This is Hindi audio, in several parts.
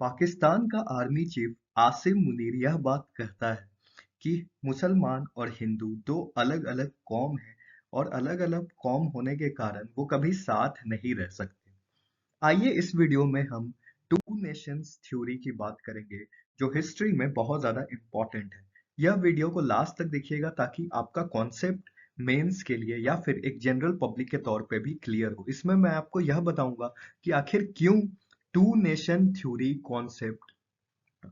पाकिस्तान का आर्मी चीफ आसिम मुनीर यह बात कहता है कि मुसलमान और हिंदू दो अलग-अलग कौम हैं और अलग-अलग कौम होने के कारण वो कभी साथ नहीं रह सकते। आइए इस वीडियो में हम टू नेशंस थ्योरी की बात करेंगे जो हिस्ट्री में बहुत ज़्यादा इम्पोर्टेंट है। यह वीडियो को लास्ट तक देखिएगा ताकि आपका कॉन्सेप्ट मेंस के लिए या फिर एक जनरल पब्लिक के तौर पे भी क्लियर हो। इसमें मैं आपको यह बताऊंगा कि आखिर क्यों टू नेशन थ्योरी कॉन्सेप्ट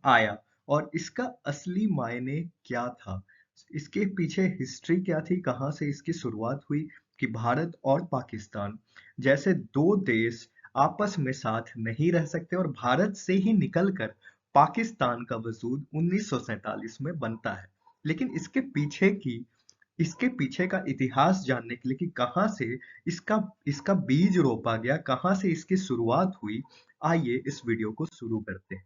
आया और इसका असली मायने क्या था, इसके पीछे हिस्ट्री क्या थी, कहाँ से इसकी शुरुआत हुई कि भारत और पाकिस्तान जैसे दो देश आपस में साथ नहीं रह सकते और भारत से ही निकलकर पाकिस्तान का वजूद 1947 में बनता है। लेकिन इसके पीछे का इतिहास जानने के लिए कि कहाँ से इसका इसका बीज रोपा गया, कहाँ से इसकी शुरुआत हुई, आइए इस वीडियो को शुरू करते हैं।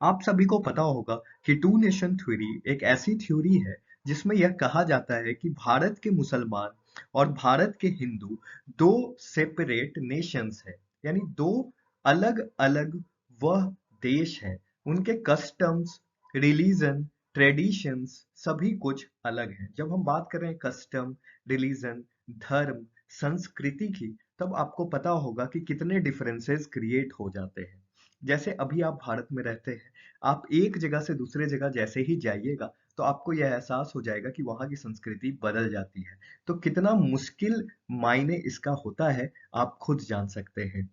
आप सभी को पता होगा कि टू नेशन थ्योरी एक ऐसी थ्योरी है जिसमें यह कहा जाता है कि भारत के मुसलमान और भारत के हिंदू दो सेपरेट नेशंस है, यानी दो अलग अलग वह देश है। उनके कस्टम्स, रिलीजन, ट्रेडिशंस सभी कुछ अलग हैं। जब हम बात कर रहे हैं कस्टम, रिलीजन, धर्म, संस्कृति की, तब आपको पता होगा कि कितने डिफरेंसेस क्रिएट हो जाते हैं। जैसे अभी आप भारत में रहते हैं, आप एक जगह से दूसरे जगह जैसे ही जाइएगा तो आपको यह एहसास हो जाएगा कि वहाँ की संस्कृति बदल जाती है। तो कितना मुश्किल मायने इसका होता है आप खुद जान सकते हैं।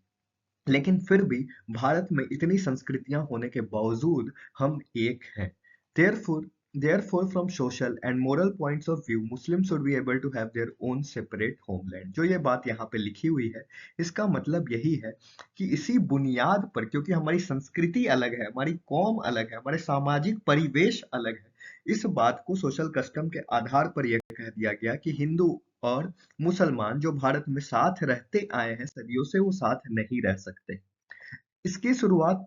लेकिन फिर भी भारत में इतनी संस्कृतियां होने के बावजूद हम एक हैं। Therefore, therefore from social and moral points of view, Muslims should be able to have their own separate homeland। जो ये बात यहाँ पे लिखी हुई है, इसका मतलब यही है कि इसी बुनियाद पर, क्योंकि हमारी संस्कृति अलग है, हमारी कौम अलग है, हमारे सामाजिक परिवेश अलग है, इस बात को सोशल कस्टम के आधार पर यह कह दिया गया कि हिंदू और मुसलमान जो भारत में साथ रहते आए हैं सदियों से, वो साथ नहीं रह सकते। इसकी शुरुआत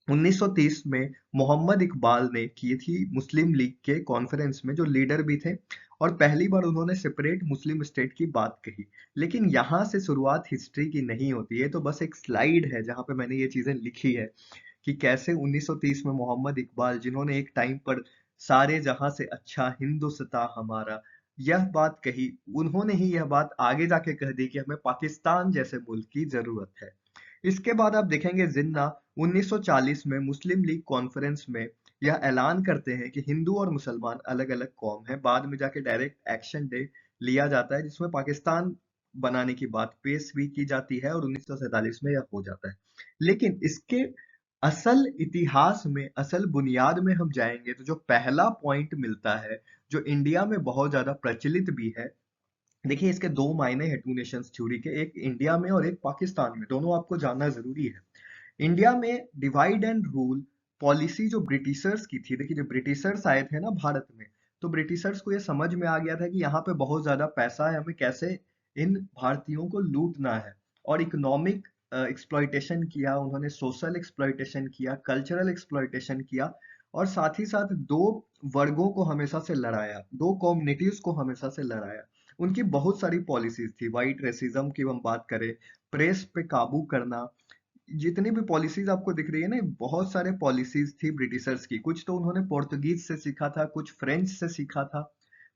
1930 में मोहम्मद इकबाल ने की थी मुस्लिम लीग के कॉन्फ्रेंस में, जो लीडर भी थे, और पहली बार उन्होंने सेपरेट मुस्लिम स्टेट की बात कही। लेकिन यहाँ से शुरुआत हिस्ट्री की नहीं होती है, तो बस एक स्लाइड है जहाँ पे मैंने ये चीजें लिखी है कि कैसे 1930 में मोहम्मद इकबाल, जिन्होंने एक टाइम पर सारे जहां से अच्छा हिंदुस्तां हमारा यह बात कही, उन्होंने ही यह बात आगे जाके कह दी कि हमें पाकिस्तान जैसे मुल्क की जरूरत है। इसके बाद आप देखेंगे जिन्ना 1940 में मुस्लिम लीग कॉन्फ्रेंस में यह ऐलान करते हैं कि हिंदू और मुसलमान अलग अलग कौम है। बाद में जाके डायरेक्ट एक्शन डे लिया जाता है जिसमें पाकिस्तान बनाने की बात पेश भी की जाती है और 1947 में यह हो जाता है। लेकिन इसके असल इतिहास में, असल बुनियाद में हम जाएंगे तो जो पहला पॉइंट मिलता है, जो इंडिया में बहुत ज्यादा प्रचलित भी है। देखिए इसके दो मायने हैं टू नेशंस थ्योरी के, एक इंडिया में और एक पाकिस्तान में, दोनों आपको जानना जरूरी है। इंडिया में डिवाइड एंड रूल पॉलिसी जो ब्रिटिशर्स की थी, देखिए जब ब्रिटिशर्स आए थे ना भारत में, तो ब्रिटिशर्स को ये समझ में आ गया था कि यहाँ पे बहुत ज्यादा पैसा है, हमें कैसे इन भारतीयों को लूटना है। और इकोनॉमिक एक्सप्लॉइटेशन किया उन्होंने, सोशल एक्सप्लॉइटेशन किया, कल्चरल एक्सप्लॉइटेशन किया, और साथ ही साथ दो वर्गों को हमेशा से लड़ाया, दो कम्युनिटीज को हमेशा से लड़ाया। उनकी बहुत सारी पॉलिसीज थी, व्हाइट रेसिज्म की हम बात करें, प्रेस पे काबू करना, जितनी भी पॉलिसीज आपको दिख रही है ना, बहुत सारे पॉलिसीज थी ब्रिटिशर्स की। कुछ तो उन्होंने पोर्तुगीज से सीखा था, कुछ फ्रेंच से सीखा था,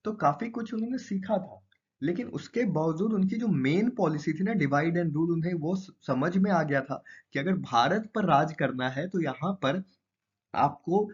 तो काफी कुछ उन्होंने सीखा था। लेकिन उसके बावजूद उनकी जो मेन पॉलिसी थी ना, डिवाइड एंड रूल, उन्हें वो समझ में आ गया था कि अगर भारत पर राज करना है तो यहाँ पर आपको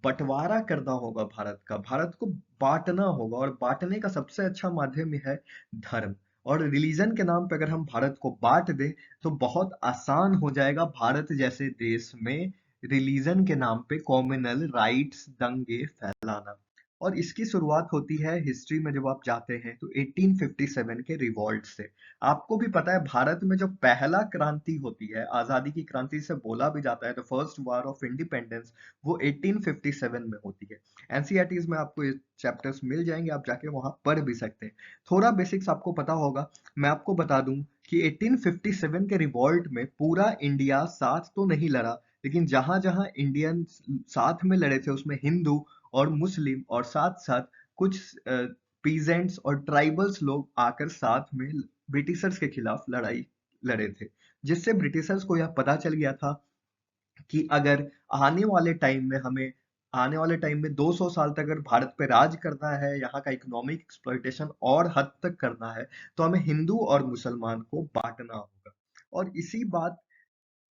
बंटवारा करना होगा भारत का, भारत को बांटना होगा, और बांटने का सबसे अच्छा माध्यम है धर्म। और रिलीजन के नाम पे अगर हम भारत को बांट दें तो बहुत आसान हो जाएगा भारत जैसे देश में रिलीजन के नाम पे कॉम्युनल राइट्स दंगे फैलाना। और इसकी शुरुआत होती है हिस्ट्री में, जब आप जाते हैं तो 1857 के रिवॉल्ट से। आपको भी पता है भारत में जो पहला क्रांति होती है, आजादी की क्रांति से बोला भी जाता है, the first war of independence, वो 1857 में होती है। एनसीईआरटीज में आपको ये चैप्टर्स मिल जाएंगे, आप जाके वहां पढ़ भी सकते हैं। थोड़ा बेसिक्स आपको पता होगा, मैं आपको बता दूं कि 1857 के रिवॉल्ट में पूरा इंडिया साथ तो नहीं लड़ा, लेकिन जहां जहां इंडियन साथ में लड़े थे उसमें हिंदू और मुस्लिम और साथ साथ कुछ पीजेंट्स और ट्राइबल्स लोग आकर साथ में ब्रिटिशर्स के खिलाफ लड़ाई लड़े थे। जिससे ब्रिटिशर्स को यह पता चल गया था कि अगर आने वाले टाइम में हमें आने वाले टाइम में 200 साल तक अगर भारत पे राज करना है, यहाँ का इकोनॉमिक एक्सप्लॉइटेशन और हद तक करना है, तो हमें हिंदू और मुसलमान को बांटना होगा। और इसी बात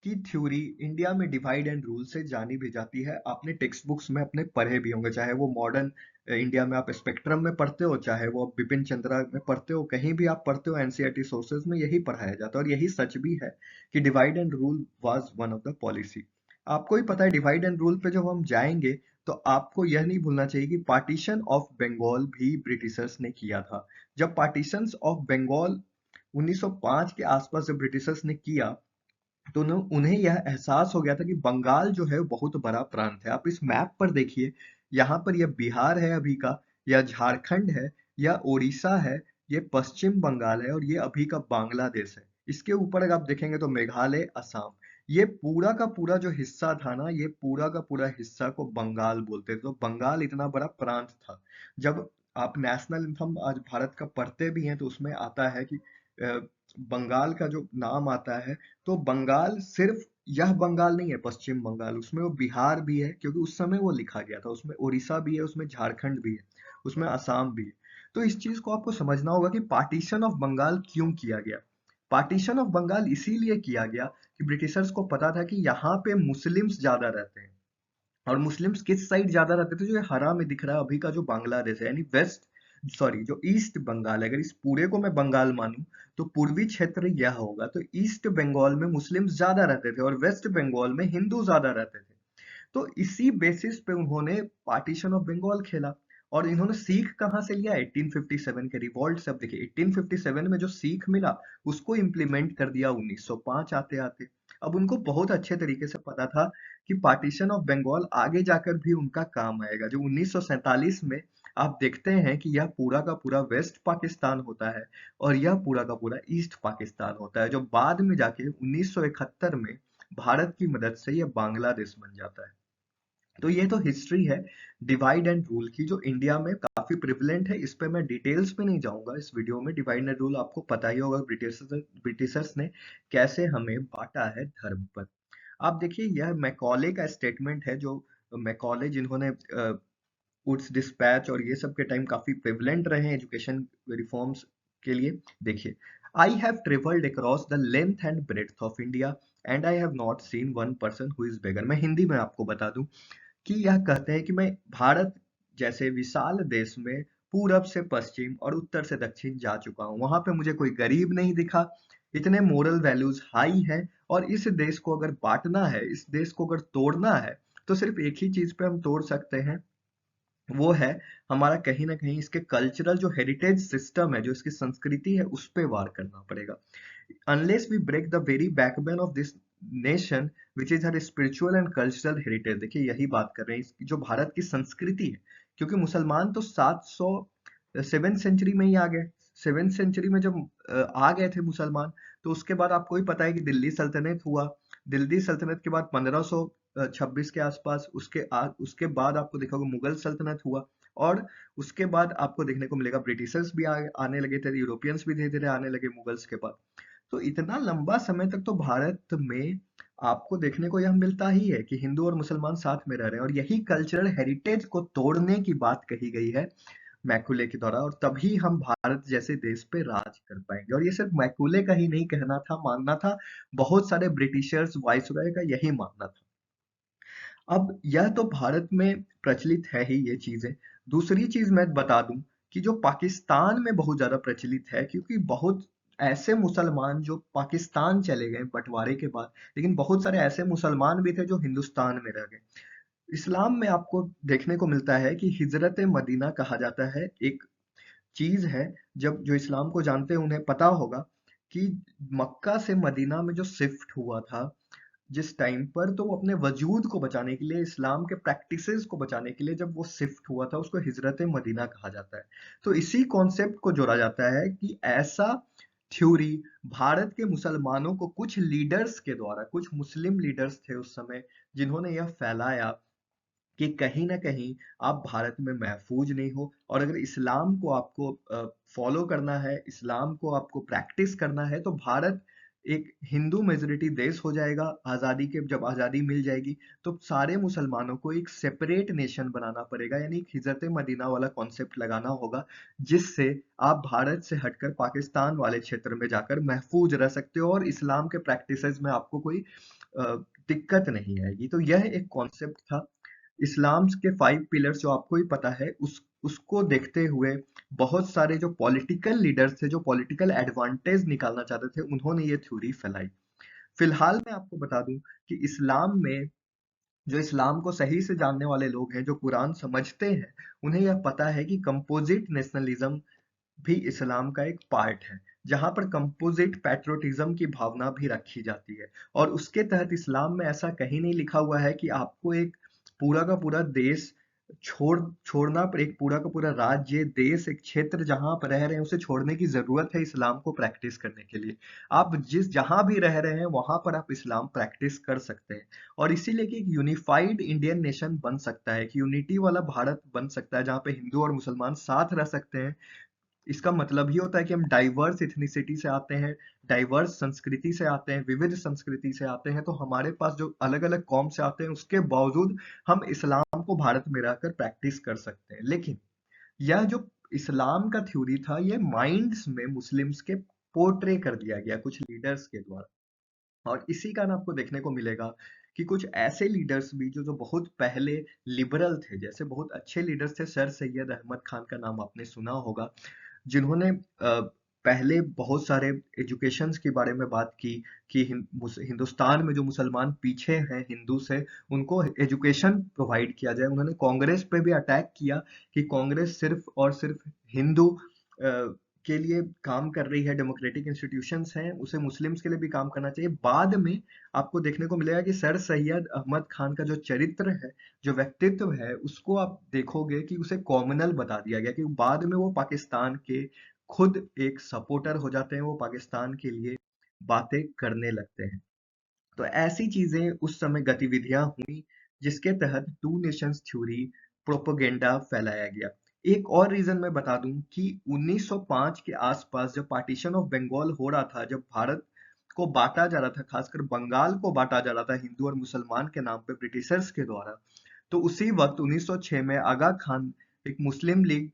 की थ्योरी इंडिया में डिवाइड एंड रूल से जानी भी जाती है। आपने टेक्स्ट बुक्स में अपने पढ़े भी होंगे, चाहे वो मॉडर्न इंडिया में आप स्पेक्ट्रम में पढ़ते हो, चाहे वो आप बिपिन चंद्रा में पढ़ते हो, कहीं भी आप पढ़ते हो एनसीईआरटी सोर्सेज में यही पढ़ाया जाता है। और यही सच भी है कि divide and rule was one of the policy. आपको ही पता है डिवाइड एंड रूल पे जब हम जाएंगे तो आपको यह नहीं भूलना चाहिए कि पार्टीशन ऑफ बंगाल भी ब्रिटिशर्स ने किया था। जब पार्टीशन ऑफ बंगाल 1905 के आसपास जब ब्रिटिशर्स ने किया, तो उन्हें यह एहसास हो गया था कि बंगाल जो है बहुत बड़ा प्रांत है। आप इस मैप पर देखिए, यहाँ पर यह बिहार है अभी का, या झारखंड है, या उड़ीसा है, ये पश्चिम बंगाल है, और ये अभी का बांग्लादेश है। इसके ऊपर अगर आप देखेंगे तो मेघालय, असम, ये पूरा का पूरा जो हिस्सा था ना, ये पूरा का पूरा हिस्सा को बंगाल बोलते थे। तो बंगाल इतना बड़ा प्रांत था। जब आप नेशनल एंथम आज भारत का पढ़ते भी हैं तो उसमें आता है कि बंगाल का जो नाम आता है, तो बंगाल सिर्फ यह बंगाल नहीं है पश्चिम बंगाल, उसमें वो बिहार भी है क्योंकि उस समय वो लिखा गया था, उसमें उड़ीसा भी है, उसमें झारखंड भी है, उसमें असम भी है। तो इस चीज को आपको समझना होगा कि पार्टीशन ऑफ बंगाल क्यों किया गया। पार्टीशन ऑफ बंगाल इसीलिए किया गया कि ब्रिटिशर्स को पता था कि यहाँ पे मुस्लिम्स ज्यादा रहते हैं। और मुस्लिम्स किस साइड ज्यादा रहते थे, जो ये हरा में दिख रहा है अभी का जो बांग्लादेश है, यानी वेस्ट, सॉरी जो ईस्ट बंगाल है, अगर इस पूरे को मैं बंगाल मानूं तो पूर्वी क्षेत्र यह होगा। तो ईस्ट बंगाल में मुस्लिम्स ज्यादा रहते थे और वेस्ट बंगाल में हिंदू ज्यादा रहते थे। तो इसी बेसिस पे उन्होंने पार्टीशन ऑफ बंगाल खेला। और इन्होंने सीख कहाँ से लिया, 1857 के रिवॉल्ट से। अब देखिए 1857 में जो सीख मिला उसको इम्प्लीमेंट कर दिया 1905 आते आते। अब उनको बहुत अच्छे तरीके से पता था कि पार्टीशन ऑफ बंगाल आगे जाकर भी उनका काम आएगा। जो 1947 में आप देखते हैं कि यह पूरा का पूरा वेस्ट पाकिस्तान होता है और यह पूरा का पूरा ईस्ट पाकिस्तान होता है, जो बाद में जाके 1971 में भारत की मदद से यह बांग्लादेश बन जाता है। तो ये तो हिस्ट्री है डिवाइड एंड रूल की, जो इंडिया में काफी प्रिवलेंट है। इस पे मैं डिटेल्स में नहीं जाऊंगा इस वीडियो में। डिवाइड एंड रूल आपको पता ही होगा ब्रिटिशर्स ने कैसे हमें बांटा है धर्म पर। आप देखिए यह मैकॉले का स्टेटमेंट है, जो मैकॉले जिन्होंने वुड्स डिस्पैच और ये सब के टाइम काफी प्रिवलेंट रहे हैं एजुकेशन रिफॉर्म्स के लिए। देखिए, I have travelled across the length and breadth of India and I have not seen one person who is beggar. मैं हिंदी में आपको बता दूं कि यह कहते हैं कि मैं भारत जैसे विशाल देश में पूरब से पश्चिम और उत्तर से दक्षिण जा चुका हूँ, वहां पे मुझे कोई गरीब नहीं दिखा। इतने मोरल वैल्यूज हाई है। और इस देश को अगर बांटना है, इस देश को अगर तोड़ना है, तो सिर्फ एक ही चीज पे हम तोड़ सकते हैं, वो है हमारा कहीं ना कहीं इसके कल्चरल जो हेरिटेज सिस्टम है, जो इसकी संस्कृति है, उस पे वार करना पड़ेगा। Unless we break the very backbone of this nation which is her spiritual and cultural heritage. देखिए यही बात कर रहे हैं, जो भारत की संस्कृति है। क्योंकि मुसलमान तो 700 सेवेंथ सेंचुरी में ही आ गए। सेवेंथ सेंचुरी में जब आ गए थे मुसलमान, तो उसके बाद आपको ही पता है कि दिल्ली सल्तनत हुआ। दिल्ली सल्तनत के बाद 1526 के आसपास उसके बाद आपको देखा होगा मुगल सल्तनत हुआ। और उसके बाद आपको देखने को मिलेगा ब्रिटिशर्स भी आने लगे थे, यूरोपियंस भी धीरे धीरे आने लगे मुगल्स के बाद। तो इतना लंबा समय तक तो भारत में आपको देखने को यह मिलता ही है कि हिंदू और मुसलमान साथ में रह रहे हैं। और यही कल्चरल हेरिटेज को तोड़ने की बात कही गई है मैकुले के द्वारा, और तभी हम भारत जैसे देश पे राज कर पाएंगे। और ये सिर्फ मैकुले का ही नहीं कहना था, मानना था, बहुत सारे ब्रिटिशर्स वाइसरॉय का यही मानना था। अब यह तो भारत में प्रचलित है ही ये चीजें। दूसरी चीज मैं बता दूं कि जो पाकिस्तान में बहुत ज्यादा प्रचलित है, क्योंकि बहुत ऐसे मुसलमान जो पाकिस्तान चले गए बंटवारे के बाद, लेकिन बहुत सारे ऐसे मुसलमान भी थे जो हिंदुस्तान में रह गए। इस्लाम में आपको देखने को मिलता है कि हिजरत मदीना कहा जाता है, एक चीज है। जब जो इस्लाम को जानते हैं उन्हें पता होगा कि मक्का से मदीना में जो शिफ्ट हुआ था जिस टाइम पर, तो वो अपने वजूद को बचाने के लिए, इस्लाम के प्रैक्टिसेस को बचाने के लिए जब वो शिफ्ट हुआ था, उसको हिजरत मदीना कहा जाता है। तो इसी कॉन्सेप्ट को जोड़ा जाता है कि ऐसा थ्योरी भारत के मुसलमानों को कुछ लीडर्स के द्वारा, कुछ मुस्लिम लीडर्स थे उस समय जिन्होंने यह फैलाया कि कहीं ना कहीं आप भारत में महफूज नहीं हो, और अगर इस्लाम को आपको फॉलो करना है, इस्लाम को आपको प्रैक्टिस करना है, तो भारत एक हिंदू मेजोरिटी देश हो जाएगा। आजादी के जब आजादी मिल जाएगी तो सारे मुसलमानों को एक सेपरेट नेशन बनाना पड़ेगा, यानी एक हिजरत मदीना वाला कॉन्सेप्ट लगाना होगा, जिससे आप भारत से हटकर पाकिस्तान वाले क्षेत्र में जाकर महफूज रह सकते हो और इस्लाम के प्रैक्टिसेस में आपको कोई अ, दिक्कत नहीं आएगी। तो यह एक कॉन्सेप्ट था। इस्लाम के 5 पिलर्स जो आपको ही पता है, उसको देखते हुए बहुत सारे जो पॉलिटिकल लीडर्स थे, जो पॉलिटिकल एडवांटेज निकालना चाहते थे, उन्होंने ये थ्योरी फैलाई। फिलहाल मैं आपको बता दूं कि इस्लाम में जो इस्लाम को सही से जानने वाले लोग हैं, जो कुरान समझते हैं, उन्हें यह पता है कि कंपोजिट नेशनलिज्म भी इस्लाम का एक पार्ट है, जहां पर कंपोजिट पैट्रियोटिज्म की भावना भी रखी जाती है। और उसके तहत इस्लाम में ऐसा कहीं नहीं लिखा हुआ है कि आपको एक पूरा का पूरा देश छोड़ना पर, एक पूरा का पूरा राज्य, देश, एक क्षेत्र जहां आप रह रहे हैं उसे छोड़ने की जरूरत है इस्लाम को प्रैक्टिस करने के लिए। आप जहां भी रह रहे हैं वहां पर आप इस्लाम प्रैक्टिस कर सकते हैं। और इसीलिए कि एक यूनिफाइड इंडियन नेशन बन सकता है, कि यूनिटी वाला भारत बन सकता है जहां पे हिंदू और मुसलमान साथ रह सकते हैं। इसका मतलब ये होता है कि हम डाइवर्स इथनिसिटी से आते हैं, डाइवर्स संस्कृति से आते हैं, विविध संस्कृति से आते हैं, तो हमारे पास जो अलग अलग कौम से आते हैं उसके बावजूद हम इस्लाम को भारत में रहकर प्रैक्टिस कर सकते हैं। लेकिन यह जो इस्लाम का थ्योरी था, ये माइंड्स में मुस्लिम्स के पोर्ट्रे कर दिया गया कुछ लीडर्स के द्वारा। और इसी कारण आपको देखने को मिलेगा कि कुछ ऐसे लीडर्स भी जो जो बहुत पहले लिबरल थे, जैसे बहुत अच्छे लीडर्स थे, सर सैयद अहमद खान का नाम आपने सुना होगा, जिन्होंने पहले बहुत सारे एजुकेशंस के बारे में बात की कि हिंदुस्तान में जो मुसलमान पीछे हैं हिंदू से, उनको एजुकेशन प्रोवाइड किया जाए। उन्होंने कांग्रेस पे भी अटैक किया कि कांग्रेस सिर्फ और सिर्फ हिंदू के लिए काम कर रही है, डेमोक्रेटिक इंस्टीट्यूशंस हैं, उसे मुस्लिम्स के लिए भी काम करना चाहिए। बाद में आपको देखने को मिलेगा कि सर सैयद अहमद खान का जो चरित्र है, जो व्यक्तित्व है, उसको आप देखोगे कि उसे कॉमनल बता दिया गया, कि बाद में वो पाकिस्तान के खुद एक सपोर्टर हो जाते हैं, वो पाकिस्तान के लिए बातें करने लगते हैं। तो ऐसी चीजें उस समय गतिविधियां हुई, जिसके तहत टू नेशंस थ्योरी प्रोपेगेंडा फैलाया गया। एक और रीजन मैं बता दूं कि 1905 के आसपास जब पार्टीशन ऑफ बंगाल हो रहा था, जब भारत को बांटा जा रहा था, खासकर बंगाल को बांटा जा रहा था हिंदू और मुसलमान के नाम पे ब्रिटिशर्स के द्वारा, तो उसी वक्त 1906 में आगा खान, एक मुस्लिम लीग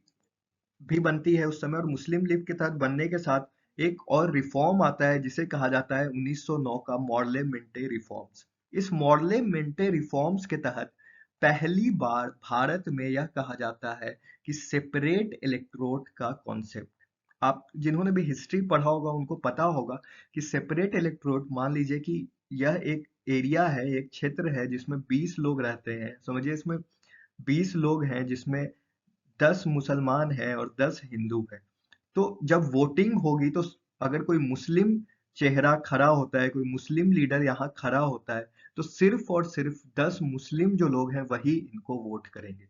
भी बनती है उस समय, और मुस्लिम लीग के तहत बनने के साथ एक और रिफॉर्म आता है जिसे कहा जाता है 1909 का मॉर्ले मिंटे रिफॉर्म्स। इस मॉर्ले मिंटे रिफॉर्म्स के तहत पहली बार भारत में यह कहा जाता है कि सेपरेट इलेक्टोरेट का कॉन्सेप्ट, आप जिन्होंने भी हिस्ट्री पढ़ा होगा उनको पता होगा कि सेपरेट इलेक्टोरेट, मान लीजिए कि यह एक एरिया है, एक क्षेत्र है जिसमें 20 लोग रहते हैं, समझिए इसमें 20 लोग हैं, जिसमें 10 मुसलमान हैं और 10 हिंदू हैं। तो जब वोटिंग होगी तो अगर कोई मुस्लिम चेहरा खड़ा होता है, कोई मुस्लिम लीडर यहाँ खड़ा होता है, तो सिर्फ और सिर्फ 10 मुस्लिम जो लोग हैं वही इनको वोट करेंगे,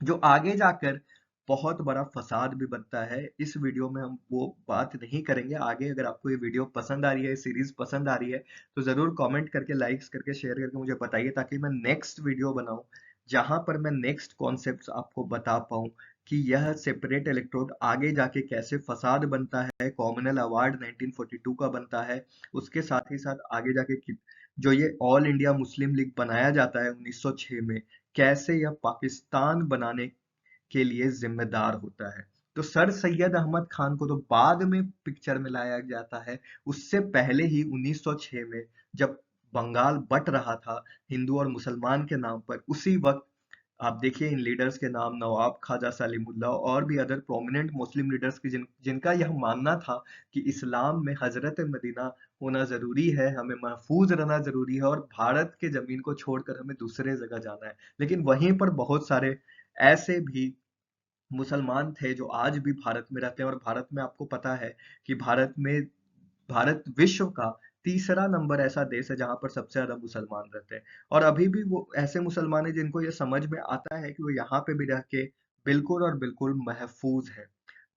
जो आगे जाकर बहुत बड़ा फसाद भी बनता है। इस वीडियो में हम वो बात नहीं करेंगे। आगे अगर आपको ये वीडियो पसंद आ रही है, सीरीज पसंद आ रही है, तो जरूर कमेंट करके, लाइक्स करके, शेयर करके मुझे बताइए, ताकि मैं नेक्स्ट वीडियो बनाऊं जहां पर मैं नेक्स्ट कॉन्सेप्ट्स आपको बता पाऊं कि यह सेपरेट इलेक्ट्रोड आगे जाके कैसे फसाद बनता है, कॉमनल अवार्ड 1942 का बनता है, उसके साथ ही साथ आगे जाके जो ये ऑल इंडिया मुस्लिम लीग बनाया जाता है 1906 में, कैसे यह पाकिस्तान बनाने के लिए जिम्मेदार होता है। तो सर सैयद अहमद खान को तो बाद में पिक्चर में लाया जाता है, उससे पहले ही 1906 में जब बंगाल बट रहा था हिंदू और मुसलमान के नाम पर, उसी वक्त आप देखिए इन लीडर्स के नाम, नवाब ख्वाजा सलीमुल्लाह और भी अदर प्रोमिनेंट मुस्लिम लीडर्स की, जिनका यह मानना था कि इस्लाम में हजरत मदीना होना जरूरी है, हमें महफूज रहना जरूरी है, और भारत के जमीन को छोड़कर हमें दूसरे जगह जाना है। लेकिन वहीं पर बहुत सारे ऐसे भी मुसलमान थे जो आज भी भारत में रहते हैं, और भारत में आपको पता है कि भारत विश्व का तीसरा नंबर ऐसा देश है जहां पर सबसे ज्यादा मुसलमान रहते हैं। और अभी भी वो ऐसे मुसलमान हैं जिनको ये समझ में आता है कि वो यहाँ पे भी रह के बिल्कुल और बिल्कुल महफूज है।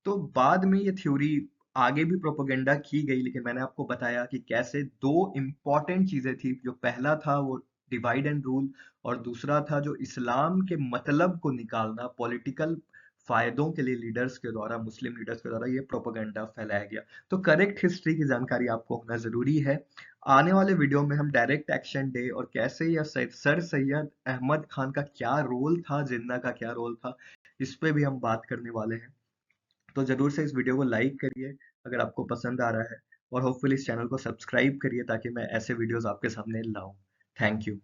तो बाद में ये थ्योरी आगे भी प्रोपेगेंडा की गई, लेकिन मैंने आपको बताया कि कैसे दो इंपॉर्टेंट चीजें थी। जो पहला था वो डिवाइड एंड रूल, और दूसरा था जो इस्लाम के मतलब को निकालना, पॉलिटिकल फायदों के लिए लीडर्स के द्वारा, मुस्लिम लीडर्स के द्वारा ये प्रोपेगेंडा फैलाया गया। तो करेक्ट हिस्ट्री की जानकारी आपको होना ज़रूरी है। आने वाले वीडियो में हम डायरेक्ट एक्शन डे और कैसे या सर सैयद अहमद खान का क्या रोल था, जिन्ना का क्या रोल था, इस पे भी हम बात करने वाले हैं। तो ज़रूर से इस वीडियो को लाइक करिए अगर आपको पसंद आ रहा है, और होपफुली इस चैनल को सब्सक्राइब करिए ताकि मैं ऐसे वीडियोस आपके सामने लाऊं। Thank you.